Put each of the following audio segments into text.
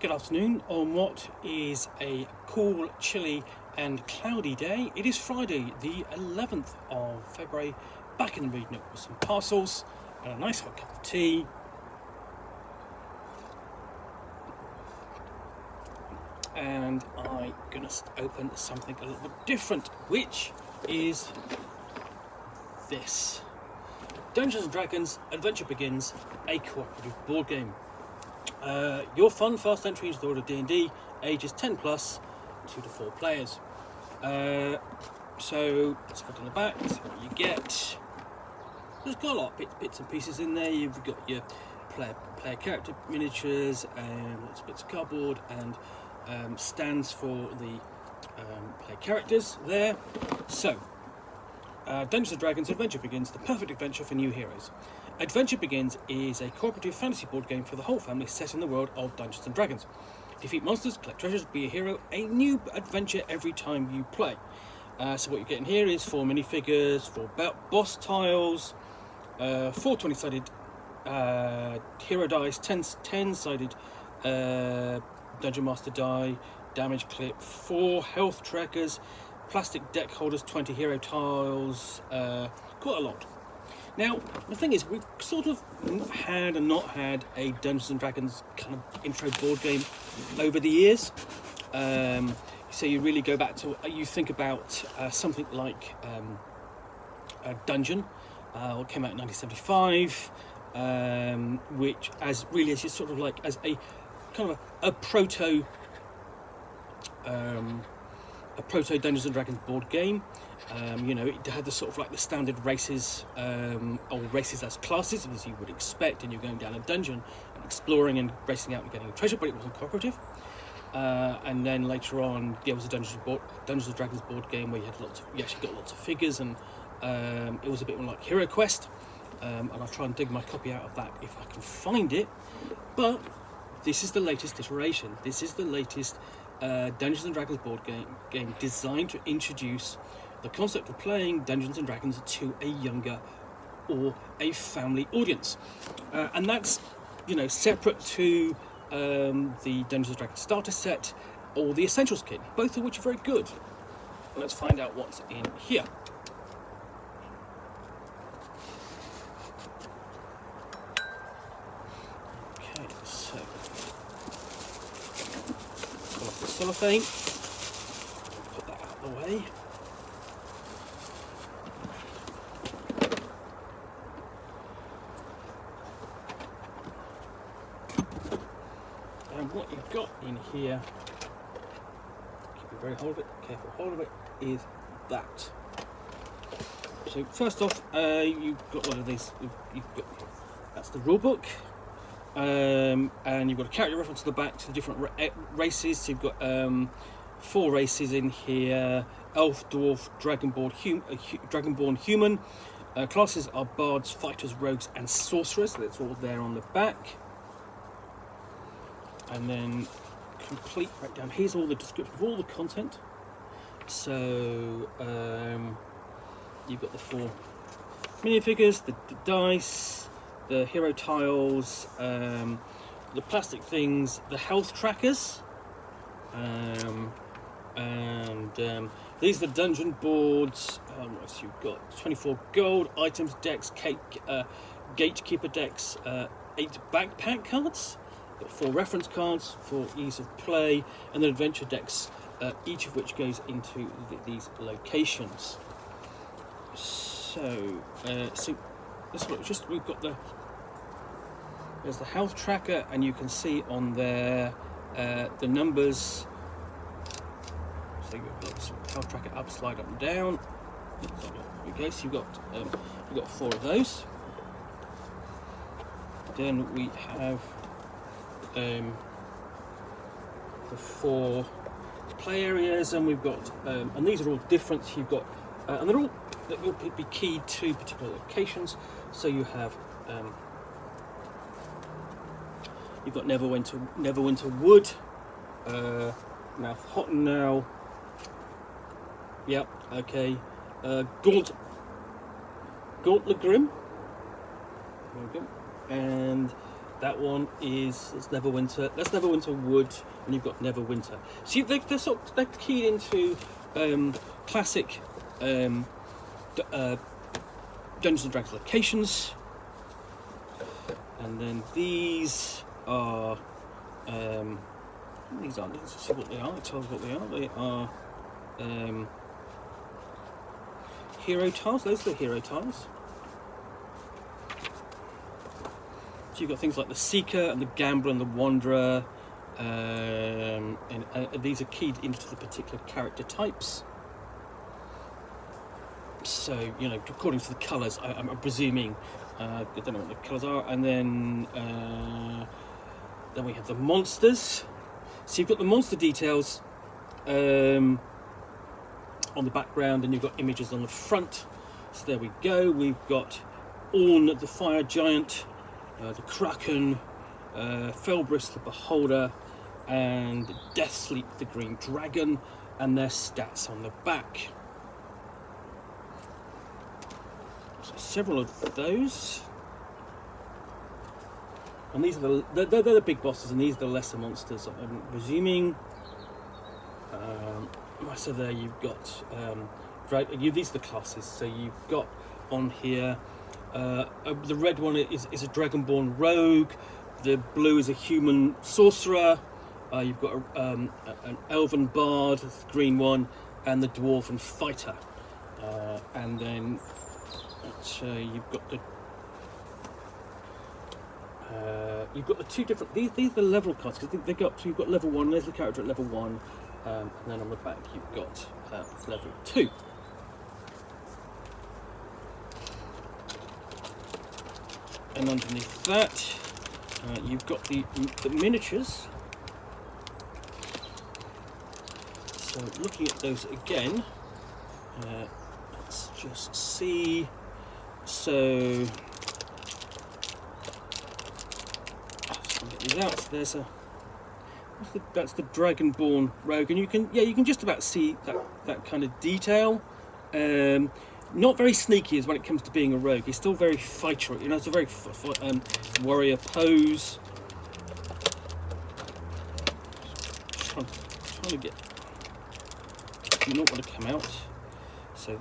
Good afternoon on what is a cool, chilly and cloudy day. It is Friday the 11th of February, back in the Nook with some parcels and a nice hot cup of tea. And I'm going to open something a little bit different, which is this. Dungeons & Dragons Adventure Begins, a cooperative board game. Your fun, fast entry into the world of D&D, ages 10 plus, 2 to 4 players. So let's look on the back, see what you get. There's got a lot of bits and pieces in there. You've got your player character miniatures and lots of bits of cardboard and stands for the player characters there. So, Dungeons & Dragons Adventure Begins, the perfect adventure for new heroes. Adventure Begins is a cooperative fantasy board game for the whole family set in the world of Dungeons & Dragons. Defeat monsters, collect treasures, be a hero, a new adventure every time you play. So what you're getting here is 4 minifigures, 4 boss tiles, 4 20-sided hero dice, 10-sided Dungeon Master die, damage clip, 4 health trackers, plastic deck holders, 20 hero tiles, quite a lot. Now, the thing is, we've sort of had and not had a Dungeons & Dragons kind of intro board game over the years. So you really go back to, you think about something like Dungeon, what came out in 1975, which as sort of like as a kind of a proto Dungeons & Dragons board game. It had the sort of like the standard races, or races as classes, as you would expect, and you're going down a dungeon and exploring and racing out and getting a treasure, but it wasn't cooperative. And then later on, there was a Dungeons & Dragons board game where you actually got lots of figures, and it was a bit more like Hero Quest. And I'll try and dig my copy out of that if I can find it. But this is the latest iteration. This is the latest Dungeons & Dragons board game designed to introduce the concept of playing Dungeons & Dragons to a younger or a family audience. And that's, separate to the Dungeons & Dragons starter set or the Essentials kit, both of which are very good. Let's find out what's in here. Okay, so pull off the cellophane, put that out of the way. And what you've got in here, keep a very careful hold of it, is that. So first off, you've got one of these. That's the rulebook, and you've got a character reference to the back to the different races. So you've got 4 races in here: elf, dwarf, dragonborn, human. Classes are bards, fighters, rogues, and sorcerers. So that's all there on the back. And then complete breakdown. Here's all the description of all the content. So you've got the 4 minifigures, the dice, the hero tiles, the plastic things, the health trackers, and these are the dungeon boards. So you've got 24 gold items, decks, gatekeeper decks, 8 backpack cards. Got 4 reference cards for ease of play, and then adventure decks, each of which goes into these locations. So, let's look. We've got there's the health tracker, and you can see on there the numbers. So you've got the health tracker up, slide up and down. There we go. So you've got 4 of those. Then we have the 4 play areas, and we've got and these are all different. You've got and they're all that will be keyed to particular locations. So you have you've got Neverwinter Wood, now Hot and Now. Yep, okay. Gauntlet Grim. There we go. And That one is Neverwinter. That's Neverwinter Wood, and you've got Neverwinter. So they're keyed into classic Dungeons and Dragons locations, and then these are these aren't. Let's see what they are. It tells what they are. They are hero tiles. Those are the hero tiles. So you've got things like the Seeker and the Gambler and the Wanderer, and these are keyed into the particular character types. So, you know, according to the colours, I'm presuming, I don't know what the colours are, and then we have the monsters. So you've got the monster details on the background, and you've got images on the front. So there we go. We've got Orn the Fire Giant, the Kraken, Felbris the Beholder, and Deathsleep the Green Dragon, and their stats on the back. So several of those. And these are they're the big bosses, and these are the lesser monsters, I'm presuming. So there you've got these are the classes. So you've got on here the red one is a Dragonborn Rogue, the blue is a human sorcerer, you've got an Elven Bard, the green one, and the Dwarven Fighter, and then you've got the two different. These are the level cards, because they go up. So you've got level 1. There's the character at level 1, and then on the back you've got level 2. And underneath that, you've got the miniatures. So looking at those again, let's just see. So get these out. So there's that's the Dragonborn Rogue, and you can just about see that kind of detail. Not very sneaky as when it comes to being a rogue. He's still very fighter. You know, it's a very warrior pose. Trying to get. You not want to come out. So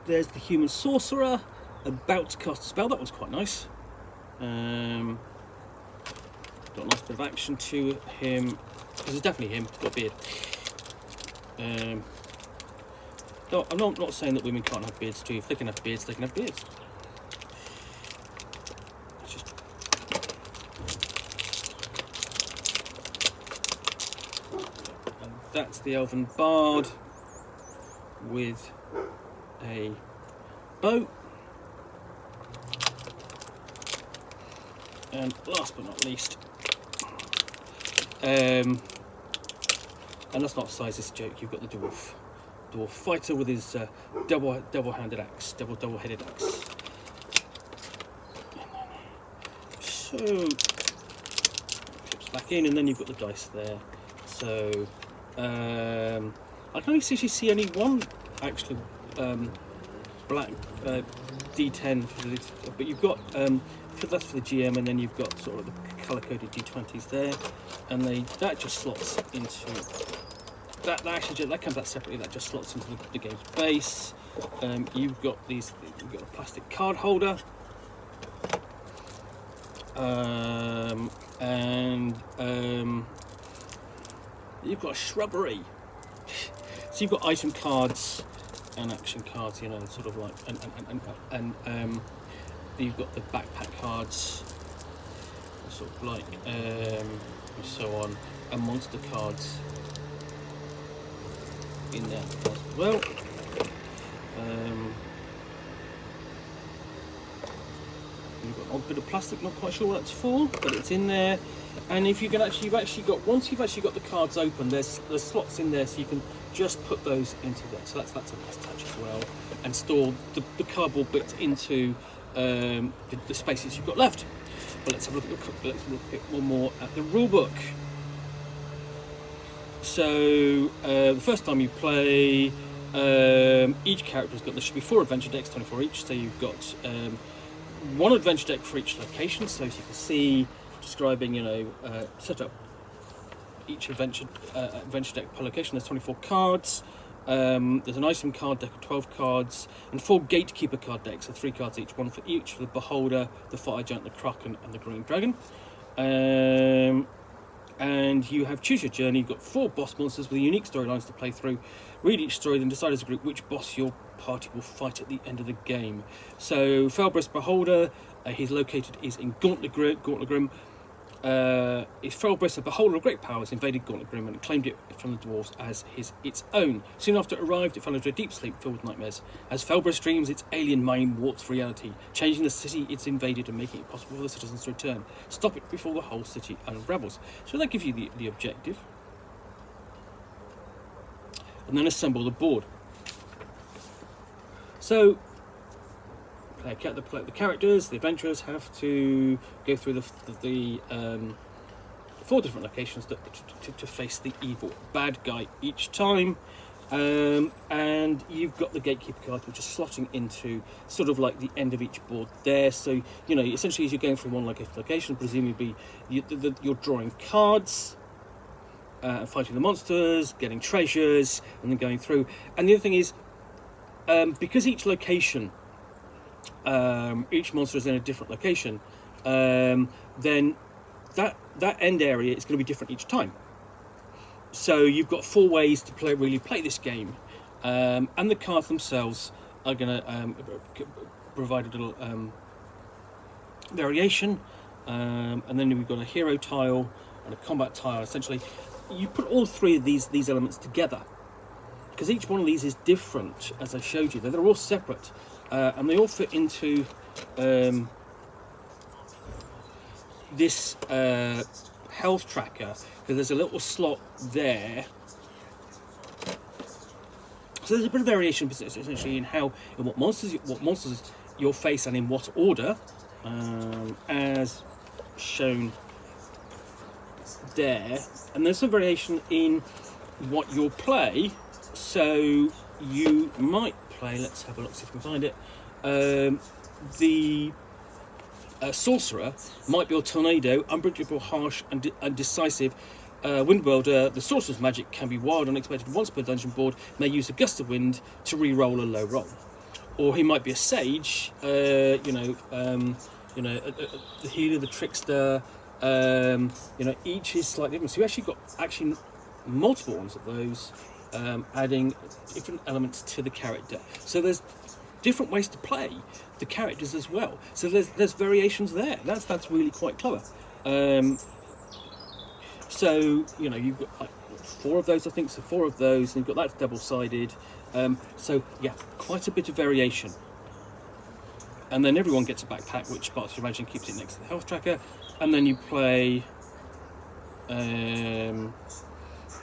there's the human sorcerer about to cast a spell. That was quite nice. Got a nice bit of action to him. This is definitely him. Got a beard. No, I'm not saying that women can't have beards too. If they can have beards, they can have beards. It's just... And that's the Elven Bard with a bow. And last but not least, and that's not a size, it's a joke, you've got the dwarf fighter with his double-headed axe. So chips back in, and then you've got the dice there. So I can only see only one actually black D10 for this, but you've got that's for the GM, and then you've got sort of the colour-coded D20s there, and that just slots into. That comes out separately. That just slots into the game's base. You've got you've got a plastic card holder, and you've got a shrubbery. So you've got item cards and action cards, you know, sort of like, and you've got the backpack cards, sort of like, and so on, and monster cards in there as well. You've got a bit of plastic, not quite sure what that's for, but it's in there. And if you can once you've actually got the cards open, there's slots in there, so you can just put those into there. So that's a nice touch as well, and store the cardboard bits into the spaces you've got left. But let's have a look at one more at the rulebook. So the first time you play, each character's got, there should be 4 adventure decks, 24 each. So you've got one adventure deck for each location. So as you can see, describing, set up each adventure deck per location. There's 24 cards. There's an item card deck of 12 cards and 4 gatekeeper card decks, so 3 cards each, one for each, for the Beholder, the Fire Giant, the Kraken, and the Green Dragon. And you have Choose Your Journey. You've got 4 boss monsters with unique storylines to play through. Read each story, then decide as a group which boss your party will fight at the end of the game. So Felbrus Beholder, his located is in Gauntlet Grim. Is Felbrus, a beholder of great powers, invaded Gauntlet Grim and claimed it from the dwarves as its own. Soon after it arrived, it fell into a deep sleep filled with nightmares. As Felbrus dreams, its alien mind warps reality, changing the city it's invaded and making it possible for the citizens to return. Stop it before the whole city unravels. So that gives you the objective. And then assemble the board. So the characters, the adventurers, have to go through the 4 different locations to face the evil bad guy each time. And you've got the gatekeeper card, which is slotting into sort of like the end of each board there. So, essentially as you're going from one location, presumably you're drawing cards, fighting the monsters, getting treasures, and then going through. And the other thing is, because each location, each monster is in a different location, then that end area is going to be different each time. So you've got 4 ways to play this game, and the cards themselves are going to provide a little variation. And then we've got a hero tile and a combat tile. Essentially, you put all 3 of these elements together, because each one of these is different, as I showed you. They're all separate, and they all fit into this health tracker, because there's a little slot there. So there's a bit of variation essentially in what monsters you'll face and in what order, as shown there. And there's some variation in what you'll play. So you might play, let's have a look, see if we can find it. The sorcerer might be a tornado, unpredictable, harsh, and decisive. Windwelder, the sorcerer's magic can be wild, unexpected once per dungeon board, may use a gust of wind to re-roll a low roll. Or he might be a sage, the healer, the trickster. Each is slightly different. So you actually got multiple ones of those, adding different elements to the character. So there's different ways to play the characters as well. So there's variations there. That's really quite clever. So you've got 4 of those, I think. So 4 of those, and you've got that double-sided. So yeah, quite a bit of variation. And then everyone gets a backpack, which Sparks Your Imagine keeps it next to the health tracker. And then you play.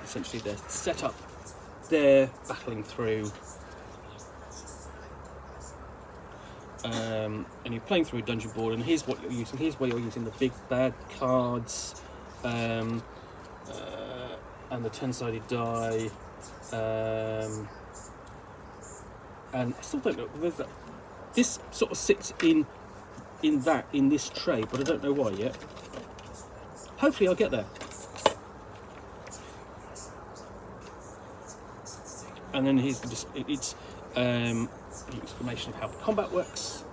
Essentially, they're set up there, battling through. And you're playing through a dungeon board, and here's what you're using. Here's where you're using the big bad cards, and the 10-sided die. And I still don't know whether this sort of sits in this tray, but I don't know why yet. Hopefully, I'll get there. And then here's it's an explanation of how the combat works.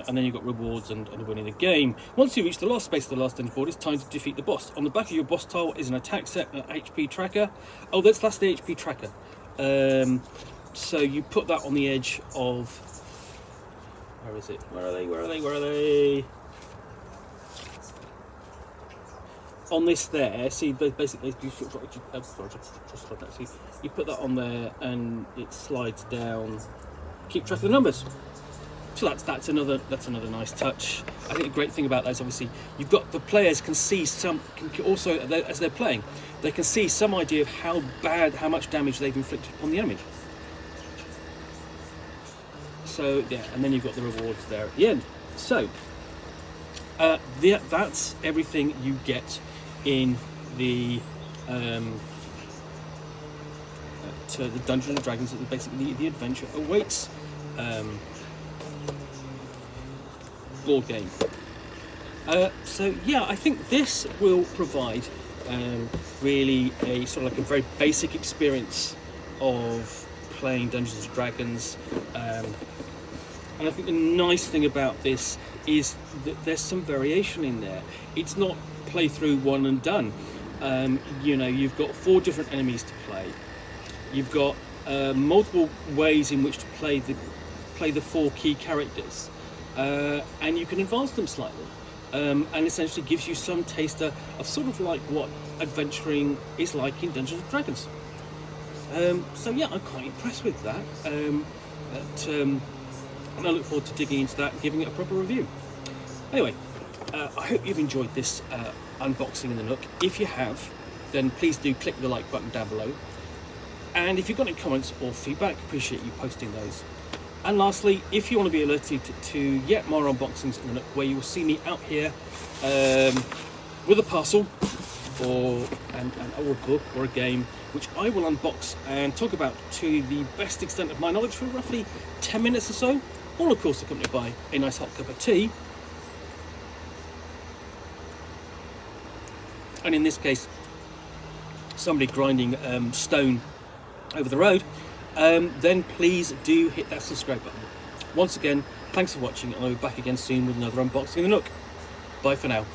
And then you've got rewards and winning the game. Once you reach the last space of the last dungeon board, it's time to defeat the boss. On the back of your boss tile is an attack set, an HP tracker. Oh, that's the HP tracker. So you put that on the edge of... Where is it? Where are they? On this there, see, basically, you put that on there and it slides down. Keep track of the numbers. So that's another nice touch. I think the great thing about that is obviously you've got the players can also as they're playing, they can see some idea of how much damage they've inflicted upon the enemy. So yeah, and then you've got the rewards there at the end. So that's everything you get in the the Dungeons and Dragons, that basically the adventure awaits board game. So yeah, I think this will provide really a sort of like a very basic experience of playing Dungeons and Dragons, and I think the nice thing about this is that there's some variation in there. It's not play through one and done. You know, you've got 4 different enemies to play. You've got multiple ways in which to play the 4 key characters, and you can advance them slightly, and essentially gives you some taster of sort of like what adventuring is like in Dungeons and Dragons. So yeah, I'm quite impressed with that. And I look forward to digging into that and giving it a proper review. Anyway, I hope you've enjoyed this unboxing in the Nook. If you have, then please do click the like button down below. And if you've got any comments or feedback, appreciate you posting those. And lastly, if you want to be alerted to yet more unboxings in the Nook, where you will see me out here with a parcel or an old book or a game, which I will unbox and talk about to the best extent of my knowledge for roughly 10 minutes or so, all of course accompanied by a nice hot cup of tea. And in this case, somebody grinding stone over the road, then please do hit that subscribe button. Once again, thanks for watching, and I'll be back again soon with another unboxing in the Nook. Bye for now.